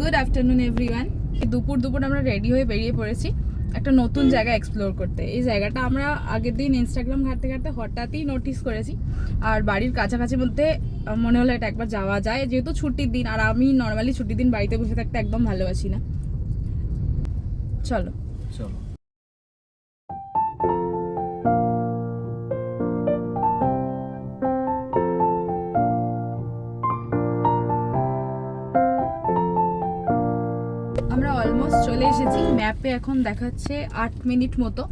Good afternoon everyone. দুপুর দুপুর আমরা রেডি হয়ে বেরিয়ে পড়েছি একটা নতুন জায়গা এক্সপ্লোর করতে। এই জায়গাটা আমরা আগের দিন ইনস্টাগ্রাম ঘাঁটতে ঘাঁটতে হঠাৎই নোটিস করেছি, আর বাড়ির কাছাকাছি মধ্যে মনে হলো এটা একবার যাওয়া যায়, যেহেতু ছুটির দিন। আর আমি নর্মালি ছুটির দিন বাড়িতে বসে থাকতে একদম ভালোবাসি না। চলো চলো। আমরা অলমোস্ট চলে এসেছি। ম্যাপে এখন দেখাচ্ছে 8 মিনিট মতো।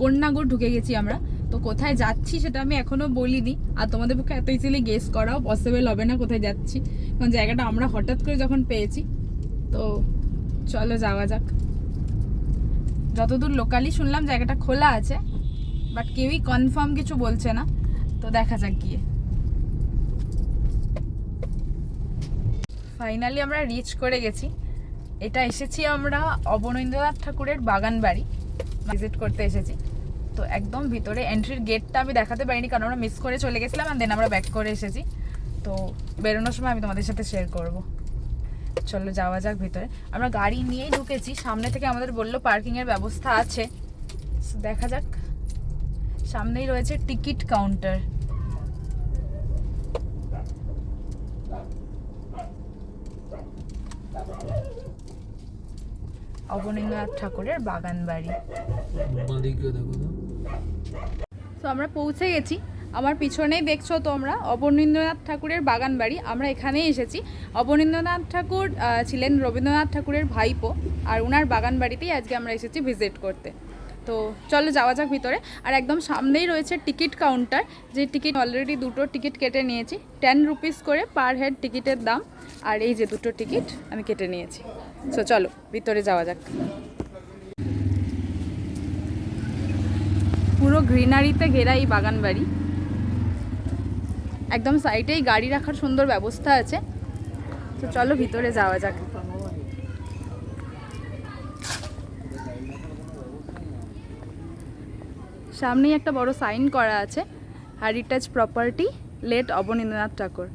কন্যাগড় ঢুকে গেছি আমরা। তো কোথায় যাচ্ছি সেটা আমি এখনো বলিনি, আর তোমাদের পক্ষে এত ইজিলি গেস করাও পসিবল হবে না কোথায় যাচ্ছি, কারণ জায়গাটা আমরা হঠাৎ করে যখন পেয়েছি। তো চলো যাওয়া যাক। যতদূর লোকালি শুনলাম জায়গাটা খোলা আছে, বাট কেউই কনফার্ম কিছু বলছে না। তো দেখা যাক গিয়ে। ফাইনালি আমরা রিচ করে গেছি। এটা এসেছি আমরা অবনীন্দ্রনাথ ঠাকুরের বাগান বাড়ি ভিজিট করতে এসেছি। তো একদম ভিতরে এন্ট্রির গেটটা আমি দেখাতে পারিনি, কারণ আমরা মিস করে চলে গেছিলাম, আর দেন আমরা ব্যাক করে এসেছি। তো বেরোনোর সময় আমি তোমাদের সাথে শেয়ার করব। চলো যাওয়া যাক ভিতরে। আমরা গাড়ি নিয়েই ঢুকেছি। সামনে থেকে আমাদের বললো পার্কিংয়ের ব্যবস্থা আছে। দেখা যাক। সামনেই রয়েছে টিকিট কাউন্টার। অবনীন্দ্রনাথ ঠাকুরের বাগান বাড়ি। তো আমরা পৌঁছে গেছি। আমার পিছনেই দেখছো তোমরা অবনীন্দ্রনাথ ঠাকুরের বাগান বাড়ি। আমরা এখানেই এসেছি। অবনীন্দ্রনাথ ঠাকুর ছিলেন রবীন্দ্রনাথ ঠাকুরের ভাইপো, আর ওনার বাগান বাড়িতেই আজকে আমরা এসেছি ভিজিট করতে। তো চলো যাওয়া যাক ভিতরে। আর একদম সামনেই রয়েছে টিকিট কাউন্টার, যে টিকিট অলরেডি দুটো টিকিট কেটে নিয়েছি। 10 রুপিস করে পার হেড টিকিটের দাম। আর এই যে দুটো টিকিট আমি কেটে নিয়েছি। সো চলো ভিতরে যাওয়া যাক। পুরো গ্রিনারিতে ঘেরা এই বাগান বাড়ি। একদম সাইডেই গাড়ি রাখার সুন্দর ব্যবস্থা আছে। তো চলো ভিতরে যাওয়া যাক। সামনেই একটা বড় সাইন করা আছে, হেরিটেজ প্রপার্টি লেট অবনীন্দ্রনাথ ঠাকুর।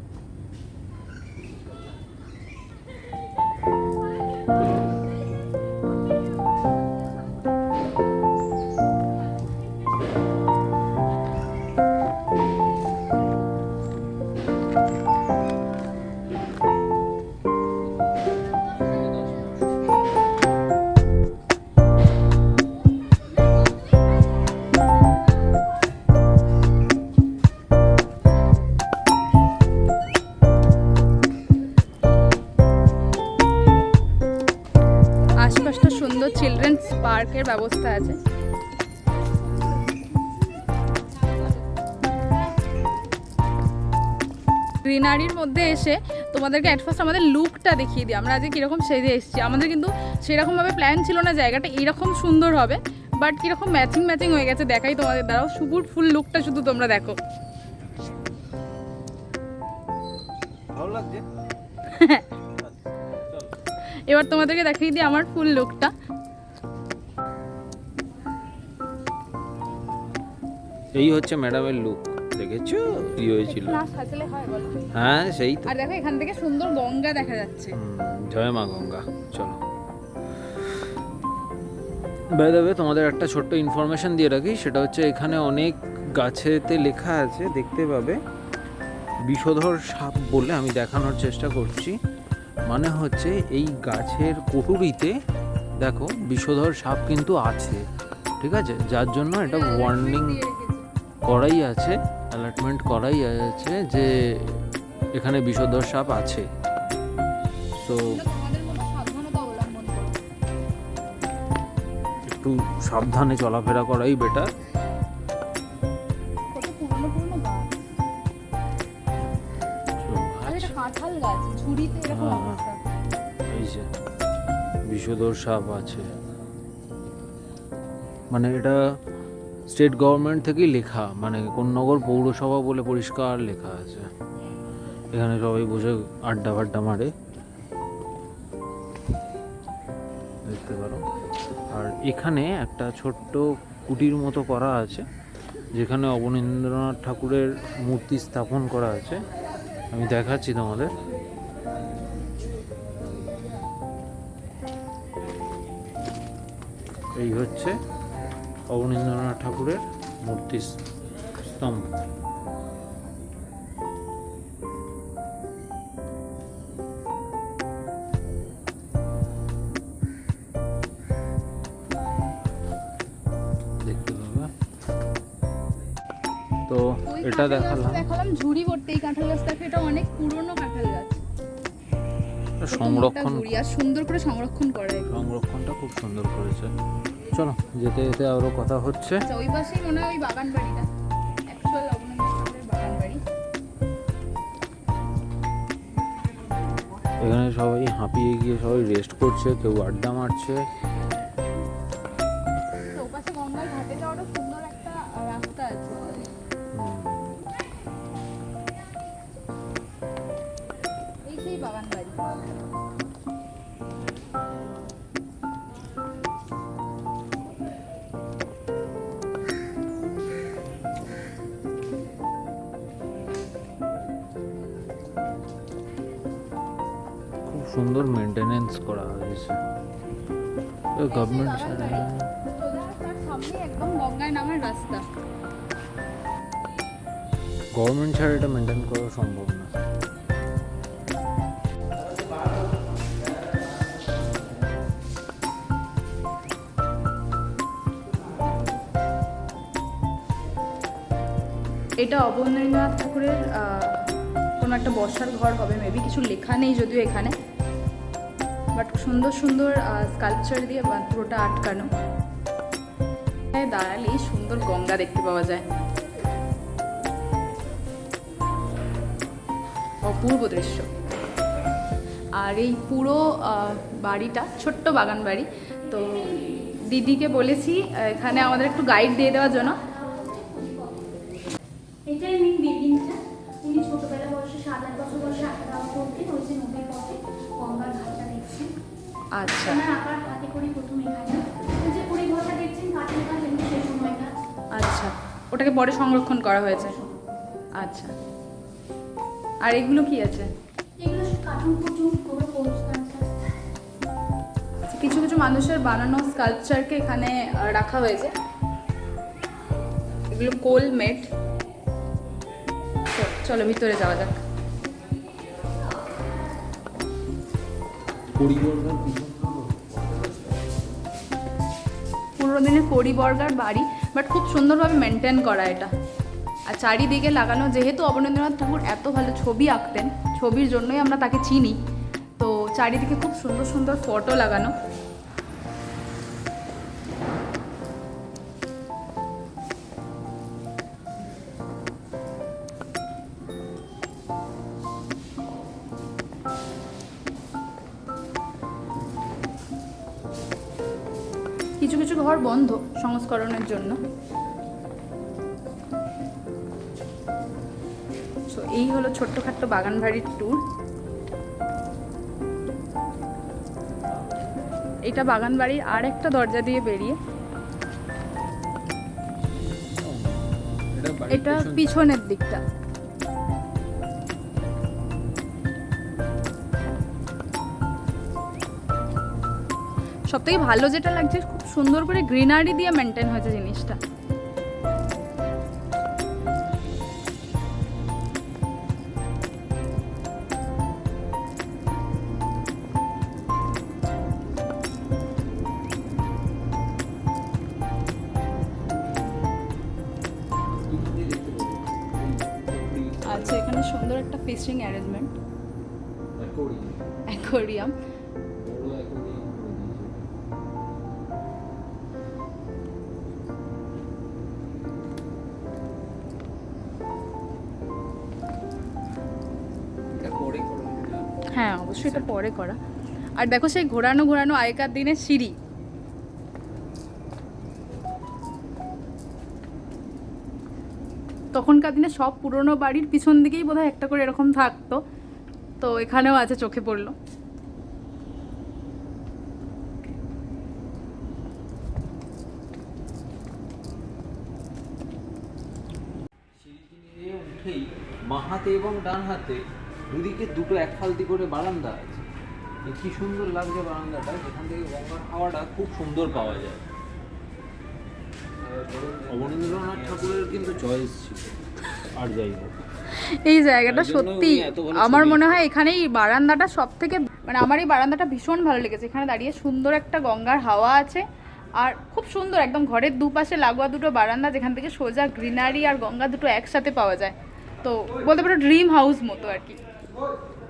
আশপাশটা সুন্দর চিলড্রেন্স পার্কের ব্যবস্থা আছে। গ্রিনারির মধ্যে এসে তোমাদেরকে অ্যাট ফার্স্ট আমাদের লুকটা দেখিয়ে দিই, আমরা আজকে কীরকম সেজে এসেছি। আমাদের কিন্তু সেরকমভাবে প্ল্যান ছিল না জায়গাটা এইরকম সুন্দর হবে, বাট কীরকম ম্যাচিং ম্যাচিং হয়ে গেছে দেখাই তোমাদের দ্বারাও। শুভুর ফুল লুকটা শুধু তোমরা দেখো। ভালো লাগছে। এবার তোমাদেরকে দেখিয়ে দিই আমার ফুল লুকটা। এই হচ্ছে ম্যাডামের লুক, দেখেছো কি হয়েছিল? হ্যাঁ সেই তো। আর দেখো এখান থেকে সুন্দর গঙ্গা দেখা যাচ্ছে। জয় মা গঙ্গা। চলো বাই দ্য ওয়ে, তোমাদের একটা ছোট্ট ইনফরমেশন দিয়ে রাখি। সেটা হচ্ছে এখানে অনেক গাছেতে লেখা আছে, দেখতে পাবে বিষধর সাপ বলে। আমি দেখানোর চেষ্টা করছি। মানে হচ্ছে এই গাছের কুটুরিতে দেখো বিষধর সাপ কিন্তু আছে, ঠিক আছে? যার জন্য এটা ওয়ার্নিং করাই আছে, অ্যালার্টমেন্ট করাই আছে যে এখানে বিষধর সাপ আছে। তো একটু সাবধানে চলাফেরা করাই বেটার। এই যে বিষধর সাপ আছে, মানে এটা স্টেট গভর্নমেন্ট থেকেই লেখা, মানে কোন্নগর পৌরসভা বলে পরিষ্কার লেখা আছে। এখানে সবাই বসে আড্ডা ফাড্ডা মারে, দেখতে পারো। আর এখানে একটা ছোট্ট কুটির মতো করা আছে, যেখানে অবনীন্দ্রনাথ ঠাকুরের মূর্তি স্থাপন করা আছে। আমি দেখাচ্ছি তোমাদের। এই হচ্ছে অবনীন্দ্রনাথ ঠাকুরের মূর্তি স্তম্ভ। দেখতে পাবে। তো ওই এটা কাঁঠাল গাছটা দেখালাম, দেখালাম ঝুড়ি ভর্তি। এই কাঁঠাল গাছটাকে, এটা অনেক পুরনো কাঁঠাল গাছ। সংরক্ষণ, ঝুড়ি আর সুন্দর করে সংরক্ষণ করা এগুলো। সংরক্ষণটা খুব সুন্দর করেছে। চলো যেতে যেতে আরো কথা হচ্ছে। আচ্ছা, ওই পাশেই মনে হয় ওই বাগান বাড়িটা, অ্যাকচুয়াল অবনীন্দ্রনাথ ঠাকুরের বাগান বাড়ি। এখানে সবাই হাঁপিয়ে গিয়ে সবাই রেস্ট করছে, কেউ আড্ডা মারছে। তো ওপাশে গঙ্গার ঘাটে যাওয়ারও সুন্দর একটা রাস্তা আছে। এই সেই বাগান বাড়ি। খুব সুন্দর মেনটেনেন্স করা হয়েছে গভর্নমেন্ট। সোজা তার সামনে একদম গঙ্গায় নামার রাস্তা। গভর্নমেন্ট ছাড়া এটা মেনটেন করা সম্ভব না। এটা অবনীন্দ্রনাথ ঠাকুরের কোনো একটা বসার ঘর হবে মেবি, কিছু লেখা নেই যদিও এখানে, বাট সুন্দর সুন্দর স্কাল্পচার দিয়ে পুরোটা আটকানো। দাঁড়ালেই সুন্দর গঙ্গা দেখতে পাওয়া যায়, অপূর্ব দৃশ্য। আর এই পুরো বাড়িটা ছোট্ট বাগান বাড়ি। তো দিদিকে বলেছি এখানে আমাদের একটু গাইড দিয়ে দেওয়ার জন্য। এটাই মেন বিল্ডিংটা। উনি ছোটবেলা বয়সে 7-8 বছর বয়সে আঁকা দেওয়া করতেন। ওই যে নদীর পথে গঙ্গার ঘাটটা দেখছেন, আচ্ছা ওনার আঁকার হাতে করে প্রথম এখানে। ওই যে পরিঘরটা দেখছেন কাঠের কাজ, এমনি সেই সময়টা। আচ্ছা, ওটাকে পরে সংরক্ষণ করা হয়েছে। আচ্ছা, আর এগুলো কি আছে? এগুলো সব কার্টুন কুটুন পুরো পোস্টার। কিছু কিছু মানুষের বানানো স্কাল্পচারকে এখানে রাখা হয়েছে। এগুলো কোল মেড। চলো ভিতরে যাওয়া যাক। পুরোনো দিনের পরিবর্গার বাড়ি, বাট খুব সুন্দরভাবে মেনটেন করা এটা। আর চারিদিকে লাগানো, যেহেতু অবনীন্দ্রনাথ ঠাকুর এত ভালো ছবি আঁকতেন, ছবির জন্যই আমরা তাকে চিনি, তো চারিদিকে খুব সুন্দর সুন্দর ফটো লাগানো। কিছু কিছু ঘর বন্ধ সংস্করণের জন্য। তো এই হলো ছোট্টখাট্ট বাগান বাড়ির ট্যুর। এটা বাগান বাড়ির আর একটা দরজা দিয়ে বেরিয়ে, এটা পিছনের দিকটা। সব থেকে ভালো যেটা লাগছে, খুব সুন্দর করে গ্রিনারি দিয়ে মেনটেন হয়েছে জিনিসটা। আচ্ছা, এখানে সুন্দর একটা ফিশিং অ্যারেঞ্জমেন্ট, অ্যাকোয়ারিয়াম। হ্যাঁ অবশ্যই, এটা পরে করা। আর দেখো সেই ঘোরানো ঘোরানো আগেকার দিনের সিঁড়ি। তখনকার দিনে সব পুরনো বাড়ির পিছন দিকেই বোধহয় একটা করে এরকম থাকতো, তো এখানেও আছে, চোখে পড়লো। উঠেই বাঁ হাতে এবং ডান হাতে দুদিকে দুটো এক ফালতি করে বারান্দা আছে। কি সুন্দর লাগছে বারান্দাটা, যেখান থেকে গঙ্গার হাওয়াটা খুব সুন্দর পাওয়া যায়। অবনীন্দ্রনাথ ঠাকুরের কিন্তু চয়েস ছিল, আর যাই হোক এই জায়গাটা তাই জন্য সত্যি উনি এত ভালো আমার ছবি মনে হয় এখানে এই বারান্দাটা সব থেকে, মানে আমার এই বারান্দাটা ভীষণ ভালো লেগেছে। এখানে দাঁড়িয়ে সুন্দর একটা গঙ্গার হাওয়া আছে, আর খুব সুন্দর একদম ঘরের দুপাশে লাগোয়া দুটো বারান্দা, যেখান থেকে সোজা গ্রিনারি আর গঙ্গা দুটো একসাথে পাওয়া যায়। তো বলতে পারো ড্রিম হাউস মতো আর কি।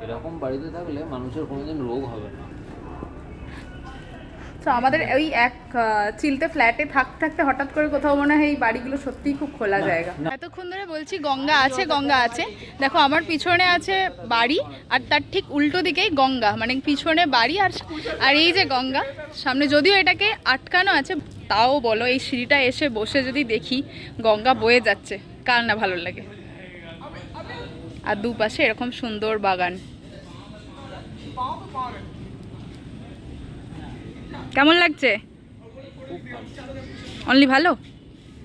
এরকম বাড়িতে থাকলে মানুষের কোনোদিন রোগ হবে না। তো আমাদের ওই এক চিলতে ফ্ল্যাটে থাকতে থাকতে হঠাৎ করে কোথাও মনে হয় এই বাড়িগুলো সত্যিই খুব খোলা জায়গা। এতক্ষণ ধরে বলছি গঙ্গা আছে গঙ্গা আছে, দেখো আমার পিছনে আছে বাড়ি আর তার ঠিক উল্টো দিকেই গঙ্গা, মানে পিছনে বাড়ি আর এই যে গঙ্গা সামনে, যদিও এটাকে আটকানো আছে, তাও বলো এই সিঁড়িটা এসে বসে যদি দেখি গঙ্গা বয়ে যাচ্ছে, কার না ভালো লাগে। আর দুপাশে এরকম সুন্দর বাগান। কেমন লাগছে? অনলি ভালো?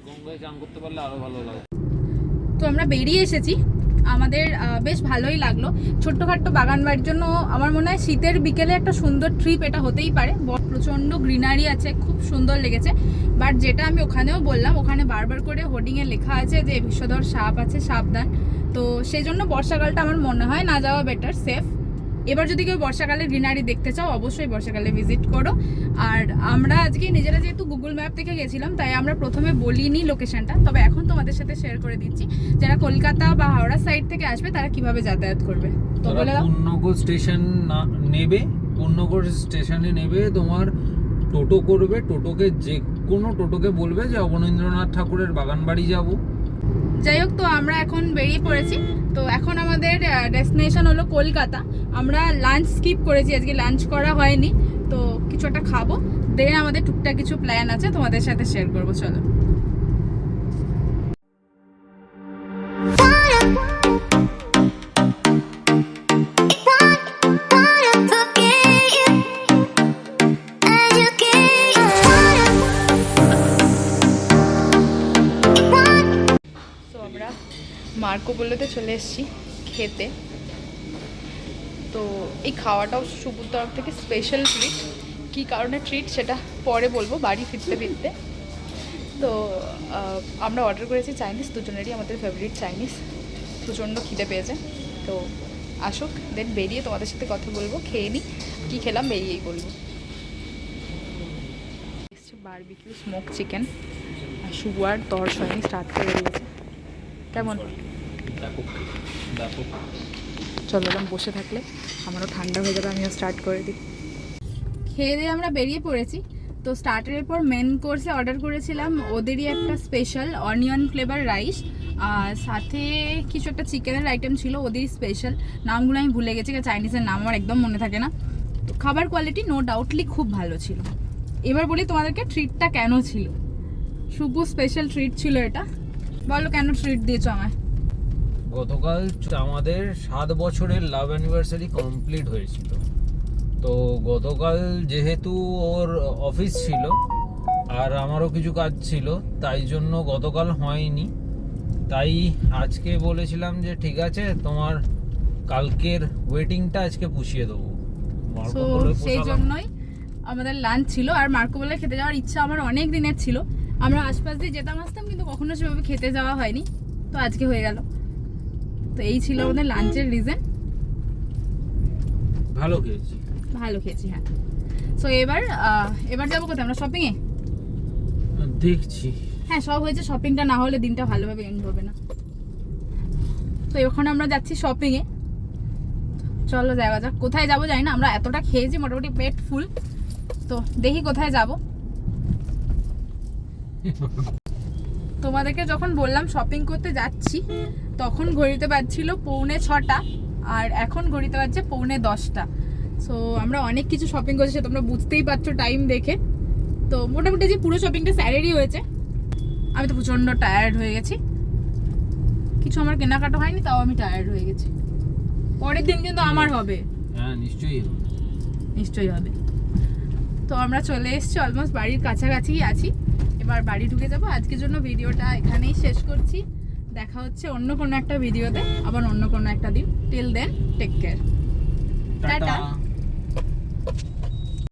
গঙ্গায় চান করতে পারলে আরো ভালো লাগে। তো আমরা বেরিয়ে এসেছি, আমাদের বেশ ভালোই লাগলো। ছোট্টখাট্টো বাগান বাড়ির জন্য আমার মনে হয় শীতের বিকেলে একটা সুন্দর ট্রিপ এটা হতেই পারে। প্রচণ্ড গ্রিনারি আছে, খুব সুন্দর লেগেছে। বাট যেটা আমি ওখানেও বললাম, ওখানে বারবার করে হোর্ডিংয়ে লেখা আছে যে বিষধর সাপ আছে, সাবধান। তো সেই জন্য বর্ষাকালটা আমার মনে হয় না যাওয়া বেটার, সেফ। এবার যদি কেউ বর্ষাকালে গ্রিনারি দেখতে চাও অবশ্যই বর্ষাকালে ভিজিট করো। আর আমরা আজকে নিজেরা যেহেতু গুগল ম্যাপ থেকে গেছিলাম, তাই আমরা প্রথমে বলিনি লোকেশনটা, তবে এখন তোমাদের সাথে শেয়ার করে দিচ্ছি। যারা কলকাতা বা হাওড়া সাইড থেকে আসবে তারা কিভাবে যাতায়াত করবে, তো বলে দাও। পূর্ণনগর স্টেশন নেবে, পূর্ণনগর স্টেশনে নেবে, তোমার টোটো করবে, টোটোকে যে কোনো টোটোকে বলবে যে অবনীন্দ্রনাথ ঠাকুরের বাগান বাড়ি যাবো। যাই হোক, তো আমরা এখন বেরিয়ে পড়েছি। তো এখন আমাদের ডেস্টিনেশন হলো কলকাতা। আমরা লাঞ্চ স্কিপ করেছি, আজকে লাঞ্চ করা হয়নি, তো কিছু একটা খাবো, দেন আমাদের টুকটাক কিছু প্ল্যান আছে তোমাদের সাথে শেয়ার করবো। চলো। আমরা মার্কো পোলোতে চলে এসেছি খেতে। তো এই খাওয়াটাও শুভর তরফ থেকে স্পেশাল ট্রিট। কী কারণে ট্রিট সেটা পরে বলবো বাড়ি ফিরতে ফিরতে। তো আমরা অর্ডার করেছি চাইনিজ, দুজনেরই আমাদের ফেভারিট চাইনিজ। প্রচণ্ড খিদে পেয়েছে, তো আসুক, দেন বেরিয়ে তোমাদের সাথে কথা বলবো, খেয়ে নিই, কী খেলাম বেরিয়েই বলবো। বারবিকিউ স্মোক চিকেন, আর শুভ আর তর্স হয়নি, স্টার্ট করে দিয়েছে। কেমন? চলো এরকম বসে থাকলে আমারও ঠান্ডা হয়ে যাবে, আমিও স্টার্ট করে দিই। খেয়ে দিয়ে আমরা বেরিয়ে পড়েছি। তো স্টার্টারের পর মেন কোর্সে অর্ডার করেছিলাম ওদেরই একটা স্পেশাল অনিয়ন ফ্লেভার রাইস, আর সাথে কিছু একটা চিকেনের আইটেম ছিল ওদেরই স্পেশাল। নামগুলো আমি ভুলে গেছি, চাইনিজের নাম আমার একদম মনে থাকে না। তো খাবার কোয়ালিটি নো ডাউটলি খুব ভালো ছিল। এবার বলি তোমাদেরকে ট্রিটটা কেন ছিল। শুভ স্পেশাল ট্রিট ছিল এটা, বলো কেন ট্রিট দিয়েছো আমায়? গতকাল আমাদের 7 বছরের লাভ অ্যানিভার্সারি কমপ্লিট হয়েছিল। তো গতকাল যেহেতু ওর অফিস ছিল আর আমারও কিছু কাজ ছিল, তাই জন্য গতকাল হয়নি। তাই আজকে বলেছিলাম যে ঠিক আছে, তোমার কালকের ওয়েটিংটা আজকে পুষিয়ে দেবো। তো সেই জন্যই আমাদের লাঞ্চ ছিল। আর মার্কো বলে খেতে যাওয়ার ইচ্ছা আমার অনেক দিনের ছিল। আমরা আশপাশ দিয়ে যেতাম আসতাম, কিন্তু কখনো সেভাবে খেতে যাওয়া হয়নি, তো আজকে হয়ে গেল। তো এই ছিল আমাদের লাঞ্চের রিজন। ভালো খেয়েছি, ভালো খেয়েছি, হ্যাঁ। সো এবার যাবো কোথায় আমরা? শপিংয়ে দেখছি। হ্যাঁ, সব হয়েছে, শপিংটা না হলে দিনটা ভালোভাবে এন্ড হবে না। তো এখন আমরা যাচ্ছি শপিংয়ে। চলো যাওয়া যাক। কোথায় যাবো জানি না, আমরা এতটা খেয়েছি, মোটামুটি পেট ফুল। তো দেখি কোথায় যাব। তোমাদেরকে যখন বললাম শপিং করতে যাচ্ছি, তখন ঘড়িতে বাজছিল 6:45, আর এখন ঘড়িতে বাজছে 9:45। সো আমরা অনেক কিছু শপিং করেছি, তোমরা বুঝতেই পারছো টাইম দেখে। তো মোটামুটি যে পুরো শপিংটা স্যারেরই হয়েছে। আমি তো প্রচণ্ড টায়ার্ড হয়ে গেছি, কিছু আমার কেনাকাটা হয়নি, তাও আমি টায়ার্ড হয়ে গেছি। পরের দিন কিন্তু আমার হবে। হ্যাঁ, নিশ্চয়ই হবে। তো আমরা চলে এসেছি, অলমোস্ট বাড়ির কাছাকাছি আছি। এবার বাড়ি ঢুকে যাবো। আজকের জন্য ভিডিওটা এখানেই শেষ করছি। দেখা হচ্ছে অন্য কোনো একটা ভিডিওতে, আবার অন্য কোনো একটা দিন। Till then, take care, tata.